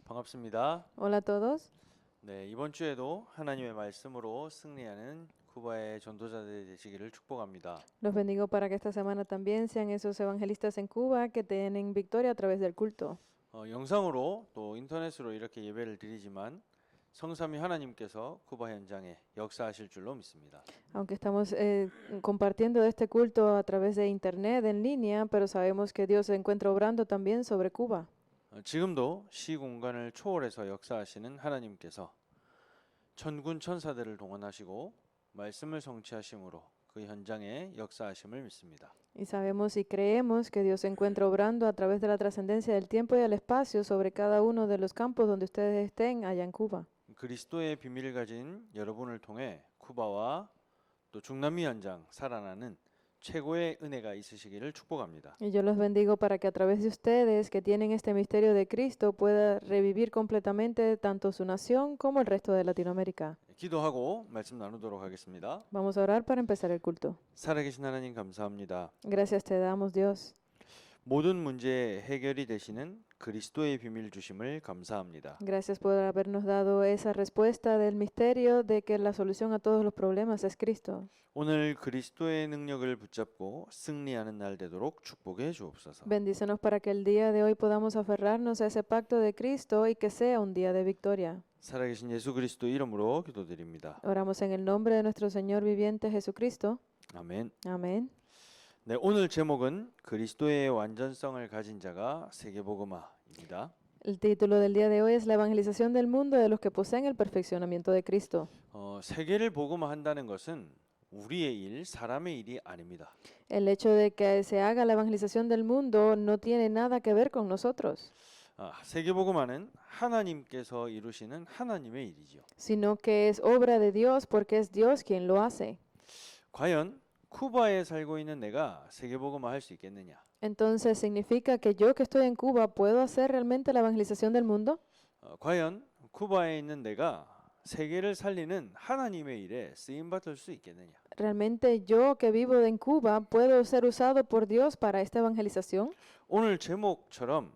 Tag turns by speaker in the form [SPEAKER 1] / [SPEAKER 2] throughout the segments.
[SPEAKER 1] 반갑습니다.
[SPEAKER 2] Hola a todos.
[SPEAKER 1] 네, 이번 주에도 하나님의 말씀으로 승리하는 쿠바의 전도자들이 되시기를 축복합니다.
[SPEAKER 2] Los bendigo para que esta semana también sean esos evangelistas en Cuba que tienen victoria a través del culto.
[SPEAKER 1] 영상으로 또 인터넷으로 이렇게 예배를 드리지만 성삼위 하나님께서 쿠바 현장에 역사하실 줄로 믿습니다.
[SPEAKER 2] Aunque estamos compartiendo este culto a través de internet en línea, pero sabemos que Dios se encuentra obrando también sobre Cuba.
[SPEAKER 1] 지금도 시공간을 초월해서 역사하시는 하나님께서 천군 천사들을 동원하시고 말씀을 성취하심으로 그 현장에 역사하심을 믿습니다.
[SPEAKER 2] Y sabemos y creemos que Dios se encuentra obrando a través de la trascendencia del tiempo y del espacio sobre cada uno de los campos donde ustedes estén allá en Cuba.
[SPEAKER 1] 그리스도의 비밀을 가진 여러분을 통해 쿠바와 또 중남미 현장 살아나는 최고의 은혜가 있으시기를 축복합니다.
[SPEAKER 2] Y yo los bendigo para que a través de ustedes que tienen este misterio de Cristo pueda revivir completamente tanto su nación como el resto de Latinoamérica.
[SPEAKER 1] 기도하고 말씀 나누도록 하겠습니다.
[SPEAKER 2] Vamos a orar para empezar el culto.
[SPEAKER 1] 살아계신 하나님 감사합니다.
[SPEAKER 2] Gracias te damos, Dios.
[SPEAKER 1] 모든 문제의 해결이 되시는 그리스도의 비밀 주심을 감사합니다.
[SPEAKER 2] Gracias por habernos dado esa respuesta del misterio de que la solución a todos los problemas es Cristo.
[SPEAKER 1] 오늘 그리스도의 능력을 붙잡고 승리하는 날 되도록 축복해 주옵소서.
[SPEAKER 2] Bendícenos para que el día de hoy podamos aferrarnos a ese pacto de Cristo y que sea un día de victoria.
[SPEAKER 1] 살아계신 예수 그리스도 이름으로 기도드립니다.
[SPEAKER 2] Oramos en el nombre de nuestro Señor viviente Jesucristo.
[SPEAKER 1] 아멘.
[SPEAKER 2] Amén.
[SPEAKER 1] 네, 오늘 제목은 그리스도의 완전성을 가진 자가 세계복음화입니다.
[SPEAKER 2] El título del día de hoy es la evangelización del mundo de los que poseen el perfeccionamiento de Cristo.
[SPEAKER 1] 세계를 복음화한다는 것은 우리의 일, 사람의 일이 아닙니다.
[SPEAKER 2] El hecho de que se haga la evangelización del mundo no tiene nada que ver con nosotros,
[SPEAKER 1] 세계복음화는 하나님께서 이루시는 하나님의 일이죠.
[SPEAKER 2] sino que es obra de Dios porque es Dios quien lo hace.
[SPEAKER 1] 과연 쿠바에 살고 있는 내가 세계복음화 할 수 있겠느냐?
[SPEAKER 2] Entonces, ¿significa que yo que estoy en Cuba puedo hacer realmente la evangelización del mundo?
[SPEAKER 1] 과연 쿠바에 있는 내가 세계를 살리는 하나님의 일에 쓰임 받을 수 있겠느냐?
[SPEAKER 2] ¿Realmente yo que vivo en Cuba puedo ser usado por Dios para esta evangelización?
[SPEAKER 1] 오늘 제목처럼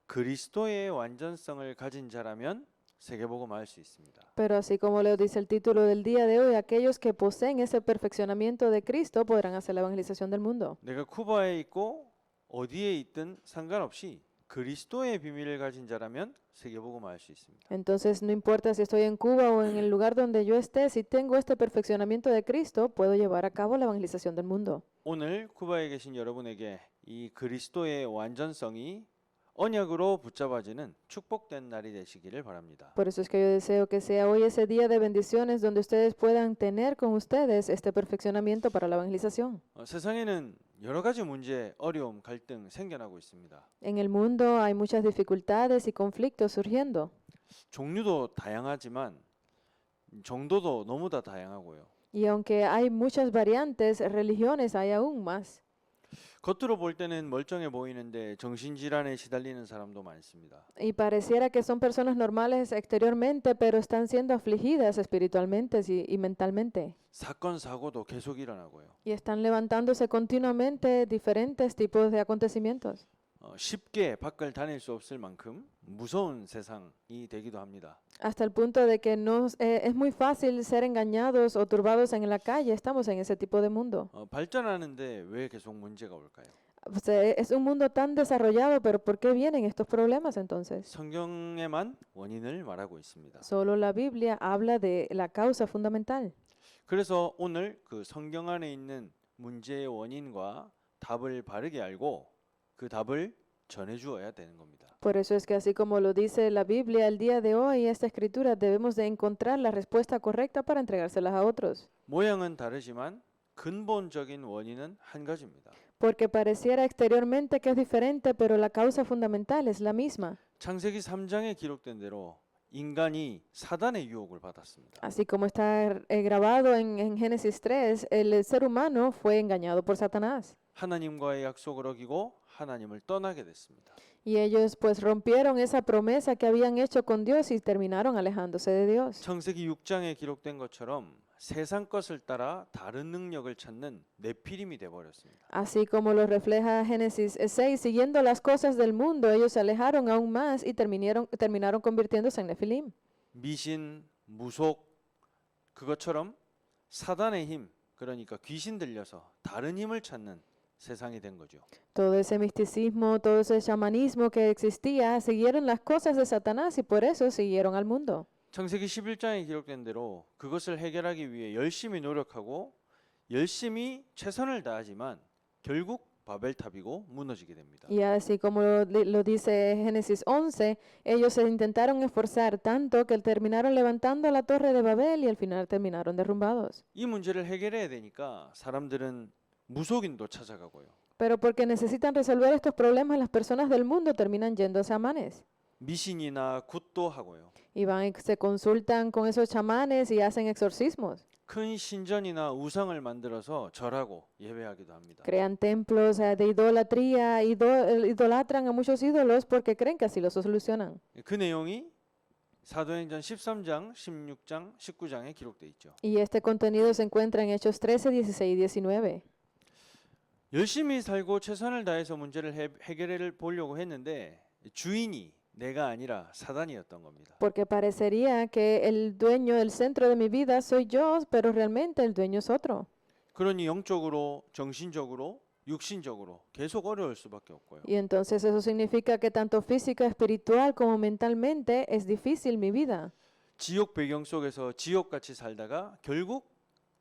[SPEAKER 1] 그리스도의 완전성을 가진 자라면 세계복음화 할 수 있습니다.
[SPEAKER 2] Pero así como lo dice el título del día de hoy, aquellos que poseen ese perfeccionamiento de Cristo podrán hacer la evangelización del mundo.
[SPEAKER 1] 내가 쿠바에 있고 어디에 있든 상관없이 그리스도의 비밀을 가진 자라면 세계복음화 할 수 있습니다.
[SPEAKER 2] Entonces, no importa si estoy en Cuba o en el lugar donde yo esté, si tengo este perfeccionamiento de Cristo, puedo llevar a cabo la evangelización del mundo.
[SPEAKER 1] 오늘 쿠바에 계신 여러분에게 이 그리스도의 완전성이 언약으로 붙잡아지는 축복된 날이 되시기를 바랍니다.
[SPEAKER 2] Por eso es que yo deseo que sea hoy ese día de bendiciones donde ustedes puedan tener con ustedes este perfeccionamiento para la evangelización.
[SPEAKER 1] 세상에는 여러 가지 문제, 어려움, 갈등 생겨나고 있습니다.
[SPEAKER 2] En el mundo hay muchas dificultades y conflictos surgiendo.
[SPEAKER 1] 종류도 다양하지만 정도도 너무 다 다양하고요.
[SPEAKER 2] Y aunque hay muchas variantes, religiones hay aún más.
[SPEAKER 1] 겉으로 볼 때는 멀쩡해 보이는데 정신질환에 시달리는 사람도 많습니다.
[SPEAKER 2] Y pareciera que son personas normales exteriormente, pero están siendo afligidas espiritualmente y mentalmente.
[SPEAKER 1] 사건 사고도 계속 일어나고요.
[SPEAKER 2] Y están levantándose continuamente diferentes tipos de acontecimientos.
[SPEAKER 1] 쉽게 밖을 다닐 수 없을 만큼 무서운 세상이 되기도 합니다.
[SPEAKER 2] Hasta el punto de que no es muy fácil ser engañados o turbados en la calle. Estamos en ese tipo de mundo.
[SPEAKER 1] 발전하는데 왜 계속 문제가 올까요?
[SPEAKER 2] O sea, es un mundo tan desarrollado, pero ¿por qué vienen estos problemas entonces?
[SPEAKER 1] 성경에만 원인을 말하고 있습니다.
[SPEAKER 2] Solo la Biblia habla de la causa fundamental.
[SPEAKER 1] 그래서 오늘 그 성경 안에 있는 문제의 원인과 답을 바르게 알고 그 답을 전해 주어야 되는 겁니다.
[SPEAKER 2] Por eso es que así como lo dice la Biblia, el día de hoy, esta escritura, debemos de encontrar la respuesta correcta para entregárselas a otros.
[SPEAKER 1] 모양은 다르지만 근본적인 원인은 한 가지입니다.
[SPEAKER 2] Porque pareciera exteriormente que es diferente, pero la causa fundamental es la misma.
[SPEAKER 1] 창세기 3장에 기록된 대로 인간이 사단의 유혹을 받았습니다.
[SPEAKER 2] Así como está grabado en Génesis 3, el ser humano fue engañado por Satanás.
[SPEAKER 1] 하나님과의 약속을 어기고 하나님을 떠나게 됐습니다.
[SPEAKER 2] Y ellos pues rompieron esa promesa que habían hecho con Dios y terminaron alejándose de Dios.
[SPEAKER 1] 창세기 6장에 기록된 것처럼 세상 것을 따라 다른 능력을 찾는 네피림이 돼 버렸습니다.
[SPEAKER 2] Así como lo refleja Génesis 6, siguiendo las cosas del mundo, ellos se alejaron aún más y terminaron convirtiéndose en Nefilim.
[SPEAKER 1] 미신, 무속 그것처럼 사단의 힘, 그러니까 귀신 들려서 다른 힘을 찾는 세상이 된 거죠.
[SPEAKER 2] Todo ese misticismo, todo ese chamanismo que existía, siguieron las cosas de Satanás y por eso siguieron al mundo.
[SPEAKER 1] 창세기 11장에 기록된 대로 그것을 해결하기 위해 열심히 노력하고 열심히 최선을 다하지만 결국 바벨탑이고 무너지게 됩니다.
[SPEAKER 2] Y así como lo dice Génesis 11, ellos se intentaron esforzar tanto que terminaron levantando la torre de Babel y al final terminaron derrumbados.
[SPEAKER 1] 이 문제를 해결해야 되니까 사람들은 무속인도 찾아가고요.
[SPEAKER 2] Pero porque necesitan resolver estos problemas, las personas del mundo terminan yendo a chamanes.
[SPEAKER 1] 미신이나 굿도 하고요.
[SPEAKER 2] Y van y se consultan con esos chamanes y hacen exorcismos.
[SPEAKER 1] 큰 신전이나 우상을 만들어서 절하고 예배하기도 합니다.
[SPEAKER 2] Crean templos de idolatría, idolatran a muchos ídolos porque creen que así lo solucionan.
[SPEAKER 1] 그 내용이 사도행전 13장, 16장, 19장에 기록돼 있죠.
[SPEAKER 2] Y este contenido se encuentra en Hechos 13, 16 y 19.
[SPEAKER 1] 열심히 살고 최선을 다해서 문제를 해결해 보려고 했는데 주인이 내가 아니라 사단이었던 겁니다.
[SPEAKER 2] Porque parecería que el dueño del centro de mi vida soy yo, pero realmente el dueño es otro.
[SPEAKER 1] 그러니 영적으로, 정신적으로, 육신적으로 계속 어려울 수밖에 없고요.
[SPEAKER 2] Y entonces eso significa que tanto física, espiritual como mentalmente es difícil mi vida.
[SPEAKER 1] 지옥 배경 속에서 지옥같이 살다가 결국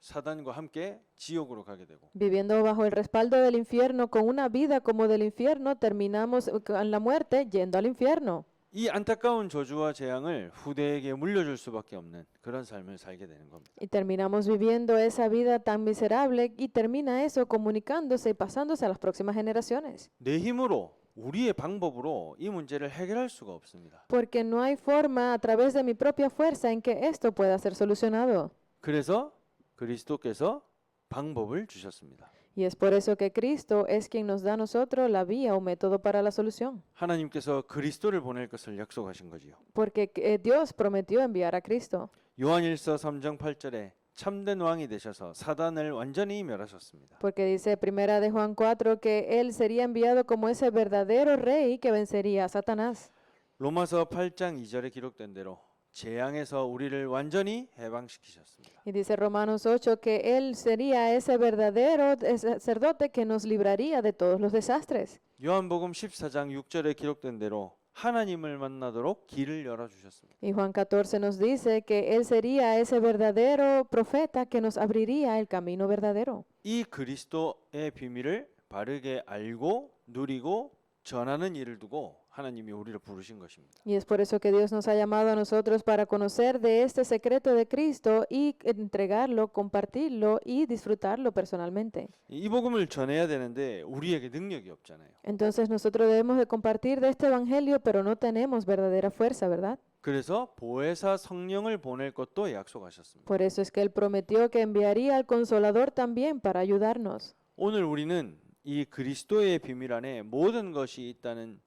[SPEAKER 1] 사단과 함께 지옥으로 가게 되고
[SPEAKER 2] Viviendo bajo el respaldo del infierno, con una vida como del infierno, terminamos con la muerte yendo al infierno.
[SPEAKER 1] 이 안타까운 저주와 재앙을 후대에게 물려줄 수밖에 없는 그런 삶을 살게 되는 겁니다.
[SPEAKER 2] Y terminamos viviendo esa vida tan miserable y termina eso comunicándose y pasándose a las próximas generaciones.
[SPEAKER 1] 내 힘으로 우리의 방법으로 이 문제를 해결할 수가 없습니다.
[SPEAKER 2] Porque no hay forma a través de mi propia fuerza en que esto pueda ser solucionado.
[SPEAKER 1] 그래서 그리스도께서 방법을 주셨습니다.
[SPEAKER 2] Y es por eso que Cristo es quien nos da a nosotros la vía o método para la solución.
[SPEAKER 1] 하나님께서 그리스도를 보낼 것을 약속하신 거지요.
[SPEAKER 2] Porque Dios prometió enviar a Cristo.
[SPEAKER 1] 요한일서 3장 8절에 참된 왕이 되셔서 사단을 완전히 멸하셨습니다.
[SPEAKER 2] Porque dice primera de Juan 4 que Él sería enviado como ese verdadero rey que vencería a Satanás.
[SPEAKER 1] 로마서 8장 2절에 기록된 대로 재앙에서 우리를 완전히 해방시키셨습니다.
[SPEAKER 2] Y dice Romanos 8 que Él sería ese verdadero sacerdote que nos libraría de todos los desastres.
[SPEAKER 1] 요한복음 14장 6절에 기록된 대로 하나님을 만나도록 길을 열어 주셨습니다.
[SPEAKER 2] Y Juan 14 nos dice que Él sería ese verdadero profeta que nos abriría el camino verdadero.
[SPEAKER 1] 이 그리스도의 비밀을 바르게 알고 누리고 전하는 일을 두고 하나님이 우리를 부르신 것입니다.
[SPEAKER 2] Y es por eso que Dios nos ha llamado a nosotros para conocer de este secreto de Cristo y entregarlo, compartirlo y disfrutarlo personalmente.
[SPEAKER 1] 이 복음을 전해야 되는데 우리에게 능력이 없잖아요.
[SPEAKER 2] Entonces nosotros debemos de compartir de este evangelio, pero no tenemos verdadera fuerza, ¿verdad?
[SPEAKER 1] 그래서 보혜사 성령을 보낼 것도 약속하셨습니다.
[SPEAKER 2] Por eso es que Él prometió que enviaría al Consolador también para ayudarnos.
[SPEAKER 1] 오늘 우리는 이 그리스도의 비밀 안에 모든 것이 있다는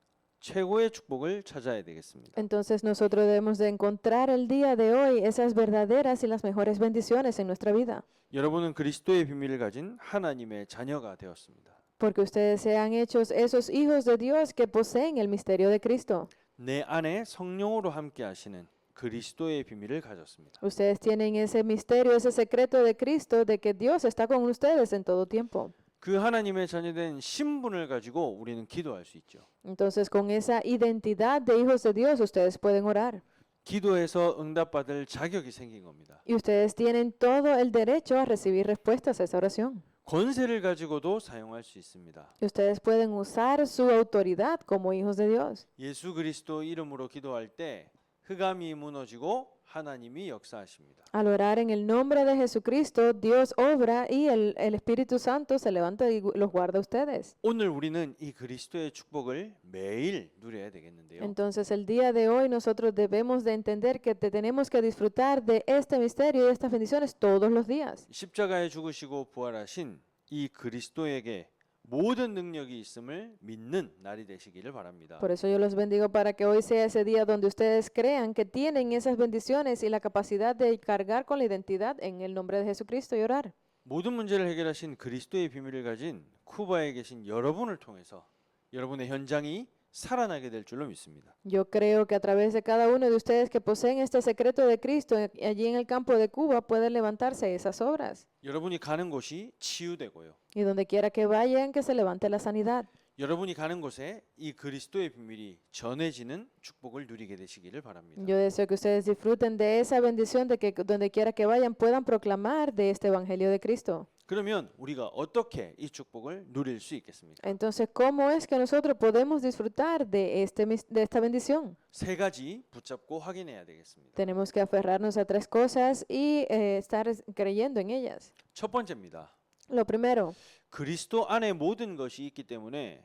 [SPEAKER 1] 최고의 축복을 찾아야 되겠습니다.
[SPEAKER 2] Entonces nosotros debemos de encontrar el día de hoy esas verdaderas y las mejores bendiciones en nuestra vida.
[SPEAKER 1] 여러분은 그리스도의 비밀을 가진 하나님의 자녀가 되었습니다.
[SPEAKER 2] Porque ustedes sean hechos esos hijos de Dios que poseen el misterio de Cristo.
[SPEAKER 1] 내 안에 성령으로 함께 하시는 그리스도의 비밀을 가졌습니다.
[SPEAKER 2] Ustedes tienen ese misterio, ese secreto de Cristo, de que Dios está con ustedes en todo tiempo.
[SPEAKER 1] 그 하나님의 자녀된 신분을 가지고 우리는 기도할 수 있죠.
[SPEAKER 2] Entonces, con esa identidad de hijos de Dios, ustedes pueden orar.
[SPEAKER 1] 기도해서 응답받을 자격이 생긴 겁니다.
[SPEAKER 2] Y ustedes tienen todo el derecho a recibir respuestas a esa oración.
[SPEAKER 1] 권세를 가지고도 사용할 수 있습니다.
[SPEAKER 2] Y ustedes pueden usar su autoridad como hijos de Dios.
[SPEAKER 1] 예수 그리스도 이름으로 기도할 때 흑암이 무너지고 하나님이 역사하십니다.
[SPEAKER 2] Al orar en el nombre de Jesucristo, Dios obra y el Espíritu Santo se levanta y los guarda a ustedes.
[SPEAKER 1] 오늘 우리는 이 그리스도의 축복을 매일 누려야 되겠는데요.
[SPEAKER 2] Entonces, el día de hoy nosotros debemos de entender que tenemos que disfrutar de este misterio y de estas bendiciones todos los días.
[SPEAKER 1] 십자가에 죽으시고 부활하신 이 그리스도에게 모든 능력이 있음을 믿는 날이 되시기를 바랍니다.
[SPEAKER 2] Por eso yo los bendigo para que hoy sea ese día donde ustedes crean que tienen esas bendiciones y la capacidad de cargar con la identidad en el nombre de Jesucristo y orar.
[SPEAKER 1] 모든 문제를 해결하신 그리스도의 비밀을 가진 쿠바에 계신 여러분을 통해서 여러분의 현장이 살아나게 될 줄로 믿습니다.
[SPEAKER 2] Yo creo que a través de cada uno de ustedes que poseen este secreto de Cristo allí en el campo de Cuba pueden levantarse esas obras.
[SPEAKER 1] 여러분이 가는 곳이 치유되고요.
[SPEAKER 2] Y donde quiera que vayan, que se levante la sanidad.
[SPEAKER 1] 여러분이 가는 곳에 이 그리스도의 비밀이 전해지는 축복을 누리게 되시기를 바랍니다.
[SPEAKER 2] Yo deseo que ustedes disfruten de esa bendición de que donde quiera que vayan puedan proclamar de este Evangelio de Cristo.
[SPEAKER 1] 그러면 우리가 어떻게 이 축복을 누릴 수 있겠습니까?
[SPEAKER 2] Entonces, ¿cómo es que nosotros podemos disfrutar de esta bendición?
[SPEAKER 1] 세 가지 붙잡고 확인해야 되겠습니다.
[SPEAKER 2] Tenemos que aferrarnos a tres cosas y estar creyendo en ellas.
[SPEAKER 1] 첫 번째입니다.
[SPEAKER 2] Lo primero,
[SPEAKER 1] 그리스도 안에 모든 것이 있기 때문에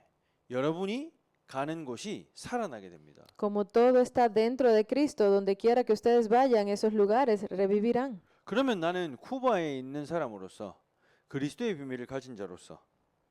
[SPEAKER 1] 여러분이 가는 곳이 살아나게 됩니다.
[SPEAKER 2] como todo está dentro de Cristo, donde quiera que ustedes vayan, esos lugares revivirán.
[SPEAKER 1] 그러면 나는 쿠바에 있는 사람으로서 그리스도의 비밀을 가진 자로서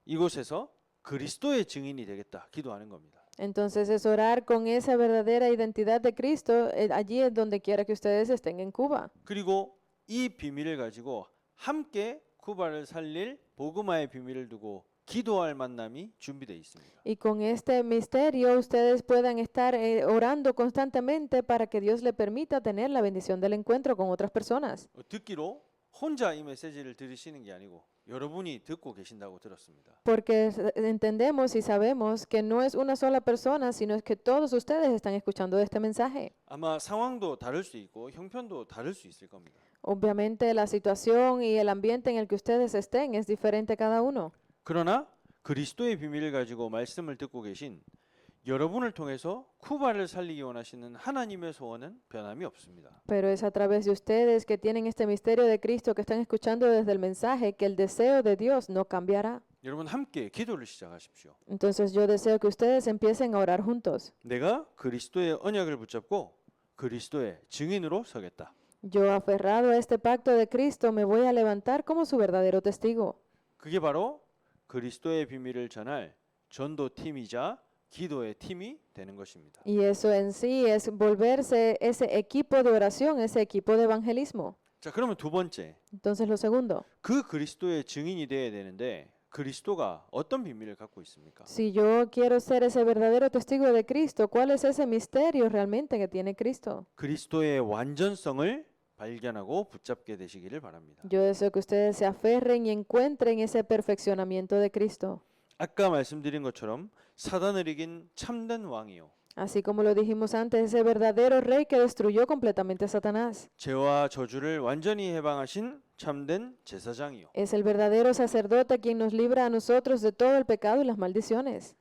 [SPEAKER 1] 이곳에서 그리스도의 증인이 되겠다 기도하는 겁니다.
[SPEAKER 2] Entonces es orar con esa verdadera identidad de Cristo allí es donde quiera que ustedes estén en Cuba.
[SPEAKER 1] 그리고 이 비밀을 가지고 함께 쿠바를 살릴 복음화의 비밀을 두고 기도할 만남이 준비되어 있습니다.
[SPEAKER 2] Y con este misterio ustedes puedan estar orando constantemente para que Dios le permita tener la bendición del encuentro con otras personas.
[SPEAKER 1] 듣기로 혼자 이 메시지를 들으시는 게 아니고 여러분이 듣고 계신다고 들었습니다.
[SPEAKER 2] Porque entendemos y sabemos que no es una sola persona, sino es que todos ustedes están escuchando de este mensaje.
[SPEAKER 1] 아마 상황도 다를 수 있고 형편도 다를 수 있을 겁니다.
[SPEAKER 2] Obviamente la situación y el ambiente en el que ustedes estén es diferente cada uno.
[SPEAKER 1] 그러나 그리스도의 비밀을 가지고 말씀을 듣고 계신 여러분을 통해서 쿠바를 살리기 원하시는 하나님의 소원은 변함이 없습니다.
[SPEAKER 2] Pero es a través de ustedes que tienen este misterio de Cristo, que están escuchando desde el mensaje, que el deseo de Dios no cambiará.
[SPEAKER 1] 여러분 함께 기도를 시작하십시오.
[SPEAKER 2] Entonces yo deseo que ustedes empiecen a orar juntos.
[SPEAKER 1] 내가 그리스도의 언약을 붙잡고 그리스도의 증인으로 서겠다.
[SPEAKER 2] Yo aferrado a este pacto de Cristo me voy a levantar como su verdadero testigo.
[SPEAKER 1] 그게 바로 그리스도의 비밀을 전할 전도팀이자 기도의 팀이 되는 것입니다.
[SPEAKER 2] Y eso en sí es volverse ese equipo de oración, ese equipo de evangelismo.
[SPEAKER 1] 자, 그러면 두 번째.
[SPEAKER 2] Entonces lo segundo,
[SPEAKER 1] 그 그리스도의 증인이 되어야 되는데 그리스도가 어떤 비밀을 갖고 있습니까?
[SPEAKER 2] si yo quiero ser ese verdadero testigo de Cristo, ¿cuál es ese misterio realmente que tiene Cristo?
[SPEAKER 1] 그리스도의 완전성을 발견하고 붙잡게 되시기를 바랍니다.
[SPEAKER 2] Yo deseo que ustedes se aferren y encuentren ese perfeccionamiento de Cristo.
[SPEAKER 1] 아까 말씀드린 것처럼 사단을 이긴 참된 왕이요.
[SPEAKER 2] Así como lo dijimos antes, ese verdadero rey que destruyó completamente a Satanás.
[SPEAKER 1] 죄와 저주를 완전히 해방하신 참된 제사장이요.
[SPEAKER 2] Es el verdadero sacerdote quien nos libra a nosotros de todo el pecado y las maldiciones.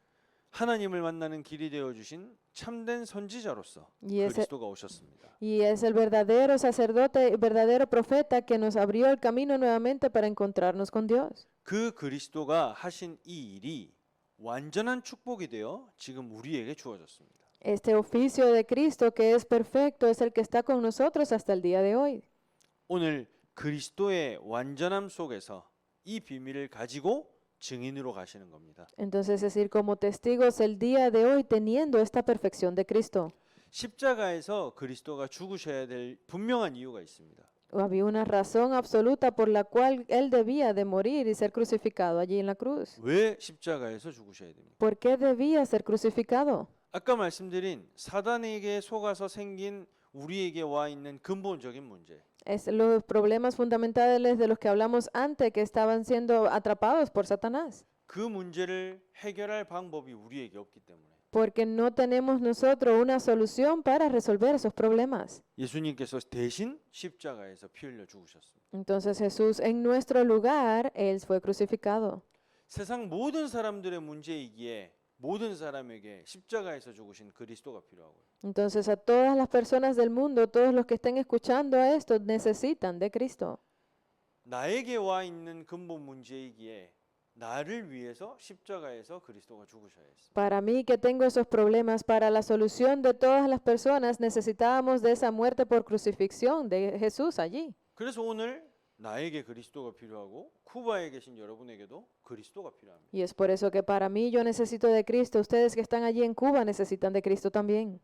[SPEAKER 1] 하나님을 만나는 길이 되어 주신 참된 선지자로서
[SPEAKER 2] Y ese-
[SPEAKER 1] 그리스도가 오셨습니다.
[SPEAKER 2] Y es el verdadero sacerdote, verdadero profeta que nos abrió el camino nuevamente para encontrarnos con Dios.
[SPEAKER 1] 그 그리스도가 하신 이 일이 완전한 축복이 되어 지금 우리에게 주어졌습니다.
[SPEAKER 2] Este oficio de Cristo que es perfecto es el que está con nosotros hasta el día de hoy.
[SPEAKER 1] 오늘 그리스도의 완전함 속에서 이 비밀을 가지고 증인으로 가시는 겁니다.
[SPEAKER 2] Entonces es ir como testigos el día de hoy teniendo esta perfección de Cristo.
[SPEAKER 1] 십자가에서 그리스도가 죽으셔야 될 분명한 이유가 있습니다.
[SPEAKER 2] Había una razón absoluta por la cual Él debía de morir y ser crucificado allí en la cruz.
[SPEAKER 1] 왜 십자가에서 죽으셔야 됩니까?
[SPEAKER 2] ¿Por qué debía ser crucificado?
[SPEAKER 1] 아까 말씀드린 사단에게 속아서 생긴 우리에게 와 있는 근본적인 문제.
[SPEAKER 2] Es los problemas fundamentales de los que hablamos antes que estaban siendo atrapados por Satanás.
[SPEAKER 1] 그 문제를 해결할 방법이 우리에게 없기 때문에
[SPEAKER 2] Porque no tenemos nosotros una solución para resolver esos problemas.
[SPEAKER 1] 예수님께서 대신 십자가에서 피 흘려 죽으셨습니다.
[SPEAKER 2] Entonces Jesús en nuestro lugar, Él fue crucificado.
[SPEAKER 1] 세상 모든 사람들의 문제이기에 모든 사람에게 십자가에서 죽으신 그리스도가 필요하고요.
[SPEAKER 2] Entonces a todas las personas del mundo, todos los que estén escuchando esto, necesitan de Cristo.
[SPEAKER 1] 나에게 와 있는 근본 문제이기에 나를 위해서 십자가에서 그리스도가 죽으셔야 했습니다.
[SPEAKER 2] Para mí que tengo esos problemas, para la solución de todas las personas, necesitábamos de esa muerte por crucifixión de Jesús allí.
[SPEAKER 1] 그래서 오늘 나에게 그리스도가 필요하고 쿠바에 계신 여러분에게도 그리스도가 필요합니다.
[SPEAKER 2] Y es por eso que para mí yo necesito de Cristo. Ustedes que están allí en Cuba necesitan de Cristo también.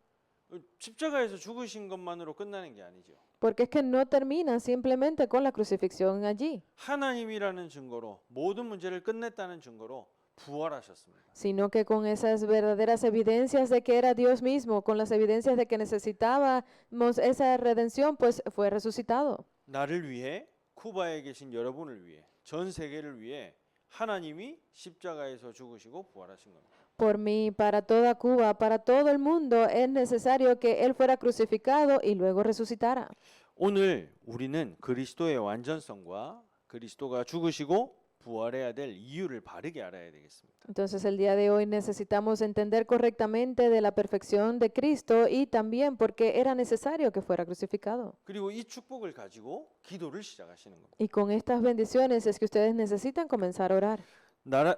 [SPEAKER 1] 십자가에서 죽으신 것만으로 끝나는 게 아니죠.
[SPEAKER 2] Porque es que no termina simplemente con la crucifixión allí,
[SPEAKER 1] 하나님이라는 증거로 모든 문제를 끝냈다는 증거로 부활하셨습니다.
[SPEAKER 2] sino que con esas verdaderas evidencias de que era Dios mismo, con las evidencias de que necesitábamos esa redención, pues fue resucitado.
[SPEAKER 1] 나를 위해 쿠바에 계신 여러분을 위해 전 세계를 위해 하나님이 십자가에서 죽으시고 부활하신 겁니다.
[SPEAKER 2] Por mí, para toda Cuba, para todo el mundo, es necesario que Él fuera crucificado y luego resucitara.
[SPEAKER 1] 오늘 우리는 그리스도의 완전성과 그리스도가 죽으시고 부활해야 될 이유를 바르게 알아야 되겠습니다.
[SPEAKER 2] Entonces el día de hoy necesitamos entender correctamente de la perfección de Cristo y también porque era necesario que fuera crucificado.
[SPEAKER 1] 그리고 이 축복을 가지고 기도를 시작하시는 겁니다.
[SPEAKER 2] Y con estas bendiciones es que ustedes necesitan comenzar a orar.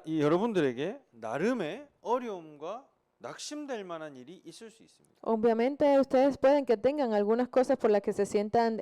[SPEAKER 1] 여러분들에게 나름의 어려움과 낙심될 만한 일이 있을 수 있습니다.
[SPEAKER 2] Obviamente ustedes pueden que tengan algunas cosas por las que se sientan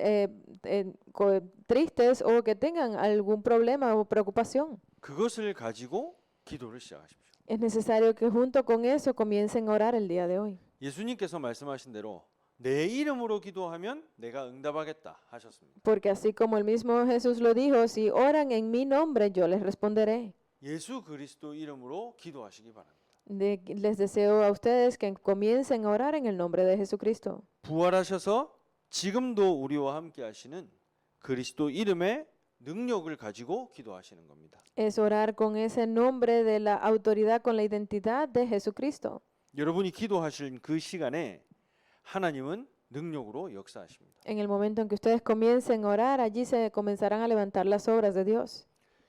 [SPEAKER 2] tristes o que tengan algún problema o preocupación.
[SPEAKER 1] 그것을 가지고 기도를 시작하십시오.
[SPEAKER 2] Es necesario que junto con eso comiencen a orar el día de hoy.
[SPEAKER 1] 예수님께서 말씀하신 대로 내 이름으로 기도하면 내가 응답하겠다 하셨습니다.
[SPEAKER 2] Porque así como el mismo Jesús lo dijo, si oran en mi nombre, yo les responderé.
[SPEAKER 1] 예수 그리스도 이름으로 기도하시기 바랍니다.
[SPEAKER 2] Les deseo a ustedes que comiencen a orar en el nombre de Jesucristo.
[SPEAKER 1] 부활하셔서 지금도 우리와 함께 하시는 그리스도 이름의 능력을 가지고 기도하시는 겁니다.
[SPEAKER 2] Es orar con ese nombre de la autoridad, con la identidad de Jesucristo.
[SPEAKER 1] 여러분이 기도하실 그 시간에 하나님은 능력으로 역사하십니다.
[SPEAKER 2] En el momento en que ustedes comiencen a orar, allí se comenzarán a levantar las obras de Dios.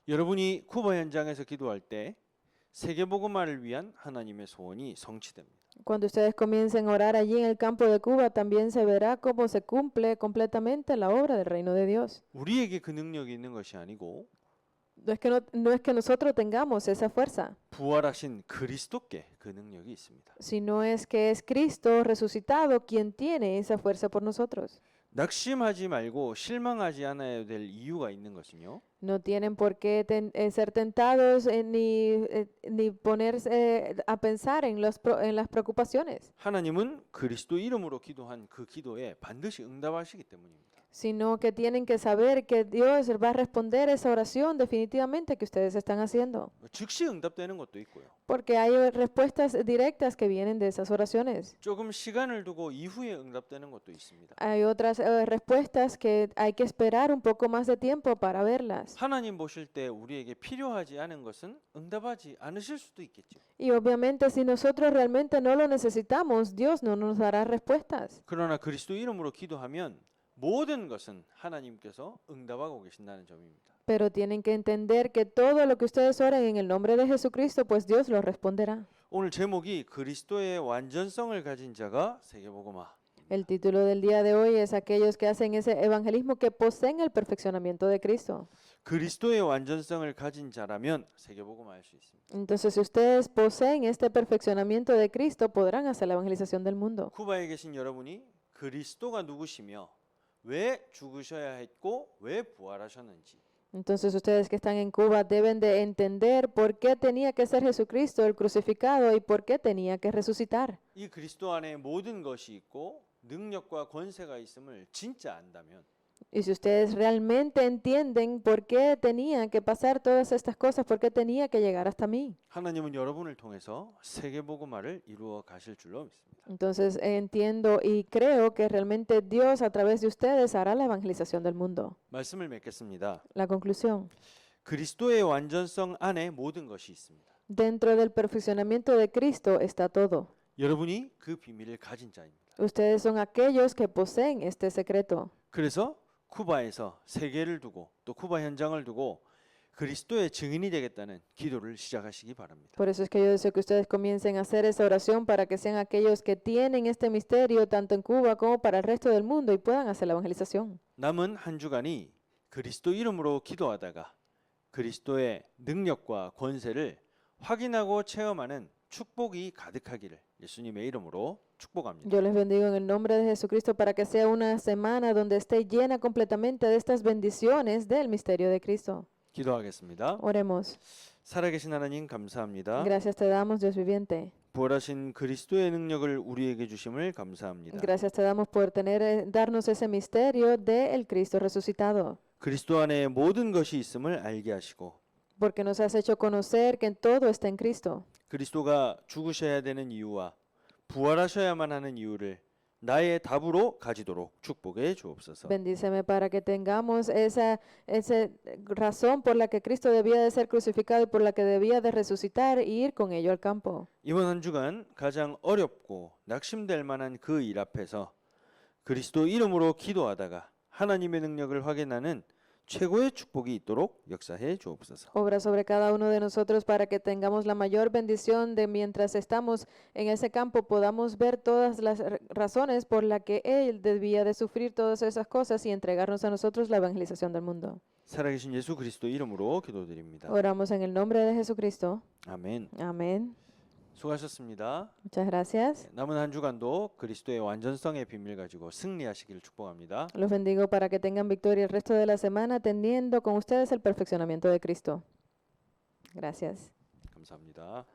[SPEAKER 1] 여러분이 쿠바 현장에서 기도할 때 세계복음화를 위한 하나님의 소원이 성취됩니다.
[SPEAKER 2] Cuando ustedes comiencen a orar allí en el campo de Cuba, también se verá cómo se cumple completamente la obra del reino de Dios.
[SPEAKER 1] 우리에게 그 능력이 있는 것이 아니고
[SPEAKER 2] No es que nosotros tengamos esa fuerza,
[SPEAKER 1] 부활하신 그리스도께 그 능력이 있습니다.
[SPEAKER 2] sino es que es Cristo resucitado quien tiene esa fuerza por nosotros.
[SPEAKER 1] 낙심하지 말고 실망하지 않아야 될 이유가 있는 것은요.
[SPEAKER 2] No tienen por qué ser tentados ni ponerse a pensar en las preocupaciones,
[SPEAKER 1] 하나님은 그리스도 이름으로 기도한 그 기도에 반드시 응답하시기 때문입니다.
[SPEAKER 2] sino que tienen que saber que Dios va a responder esa oración definitivamente que ustedes están haciendo,
[SPEAKER 1] 즉시 응답되는 것도 있고요.
[SPEAKER 2] porque hay respuestas directas que vienen de esas oraciones.
[SPEAKER 1] 조금 시간을 두고 이후에 응답되는 것도 있습니다.
[SPEAKER 2] Hay otras respuestas que hay que esperar un poco más de tiempo para verlas.
[SPEAKER 1] 하나님 보실 때 우리에게 필요하지 않은 것은 응답하지 않으실 수도 있겠죠.
[SPEAKER 2] Y obviamente si nosotros realmente no lo necesitamos, Dios no nos dará respuestas.
[SPEAKER 1] 그러나 그리스도 이름으로 기도하면 모든 것은 하나님께서 응답하고 계신다는 점입니다.
[SPEAKER 2] Pero tienen que entender que todo lo que ustedes oren en el nombre de Jesucristo, pues Dios lo responderá.
[SPEAKER 1] 오늘 제목이 그리스도의 완전성을 가진 자가 세계복음화.
[SPEAKER 2] El título del día de hoy es aquellos que hacen ese evangelismo que poseen el perfeccionamiento de Cristo.
[SPEAKER 1] 그리스도의 완전성을 가진 자라면 세계복음화 할 수 있습니다.
[SPEAKER 2] Entonces, si ustedes poseen este perfeccionamiento de Cristo, podrán hacer la evangelización del mundo.
[SPEAKER 1] 쿠바에 계신 여러분이 그리스도가 누구시며 왜 죽으셔야 했고 왜 부활하셨는지
[SPEAKER 2] Entonces, ustedes que están en Cuba deben de entender por qué tenía que ser Jesucristo el crucificado y por qué tenía que resucitar.
[SPEAKER 1] 이 그리스도 안에 모든 것이 있고 능력과 권세가 있음을 진짜 안다면
[SPEAKER 2] Y si ustedes realmente entienden por qué tenía que pasar todas estas cosas, por qué tenía que llegar hasta mí,
[SPEAKER 1] 하나님은 여러분을 통해서 세계복음화를 이루어 가실 줄로 믿습니다.
[SPEAKER 2] entonces entiendo y creo que realmente Dios a través de ustedes hará la evangelización del mundo.
[SPEAKER 1] 말씀을 맺겠습니다.
[SPEAKER 2] La conclusión.
[SPEAKER 1] 그리스도의 완전성 안에 모든 것이 있습니다.
[SPEAKER 2] Dentro del perfeccionamiento de Cristo está todo.
[SPEAKER 1] 여러분이 그 비밀을 가진 자입니다.
[SPEAKER 2] Ustedes son aquellos que poseen este secreto.
[SPEAKER 1] 그래서 쿠바에서 세계를 두고 또 쿠바 현장을 두고 그리스도의 증인이 되겠다는 기도를 시작하시기 바랍니다.
[SPEAKER 2] Por eso es que yo deseo que ustedes comiencen a hacer esa oración para que sean aquellos que tienen este misterio tanto en Cuba como para el resto del mundo y puedan hacer la evangelización.
[SPEAKER 1] 남은 한 주간이 그리스도 이름으로 기도하다가 그리스도의 능력과 권세를 확인하고 체험하는 축복이 가득하기를 예수님의 이름으로 축복합니다.
[SPEAKER 2] Yo les bendigo en el nombre de Jesucristo para que sea una semana donde esté llena completamente de estas bendiciones del misterio de Cristo.
[SPEAKER 1] 기도하겠습니다.
[SPEAKER 2] Oremos.
[SPEAKER 1] 살아계신 하나님 감사합니다.
[SPEAKER 2] Gracias te damos, Dios viviente.
[SPEAKER 1] 부활하신 그리스도의 능력을 우리에게 주심을 감사합니다.
[SPEAKER 2] Gracias te damos por darnos ese misterio del Cristo resucitado,
[SPEAKER 1] 그리스도 안에 모든 것이 있음을 알게 하시고
[SPEAKER 2] porque nos has hecho conocer que en todo está en Cristo.
[SPEAKER 1] 그리스도가 죽으셔야 되는 이유와 부활하셔야만 하는 이유를 나의 답으로 가지도록 축복해 주옵소서.
[SPEAKER 2] Bendíceme para que tengamos esa razón por la que Cristo debía de ser crucificado y por la que debía de resucitar y ir con ello al campo.
[SPEAKER 1] 이번 한 주간 가장 어렵고 낙심될 만한 그 일 앞에서 그리스도 이름으로 기도하다가 하나님의 능력을 확인하는 최고의 축복이 있도록 역사해 주옵소서.
[SPEAKER 2] Obra sobre cada uno de nosotros para que tengamos la mayor bendición de mientras estamos en ese campo podamos ver todas las razones por las que Él debía de sufrir todas esas cosas y entregarnos a nosotros la evangelización del mundo.
[SPEAKER 1] 살아계신 예수 그리스도 이름으로 기도드립니다.
[SPEAKER 2] Oramos en el nombre de Jesucristo.
[SPEAKER 1] 아멘.
[SPEAKER 2] Amén.
[SPEAKER 1] 수고하셨습니다.
[SPEAKER 2] Muchas gracias.
[SPEAKER 1] 남은 한 주간도 그리스도의 완전성의 비밀 가지고 승리하시기를 축복합니다.
[SPEAKER 2] Los bendigo para que tengan victoria el resto de la semana, teniendo con ustedes el perfeccionamiento de Cristo. Gracias.
[SPEAKER 1] 감사합니다.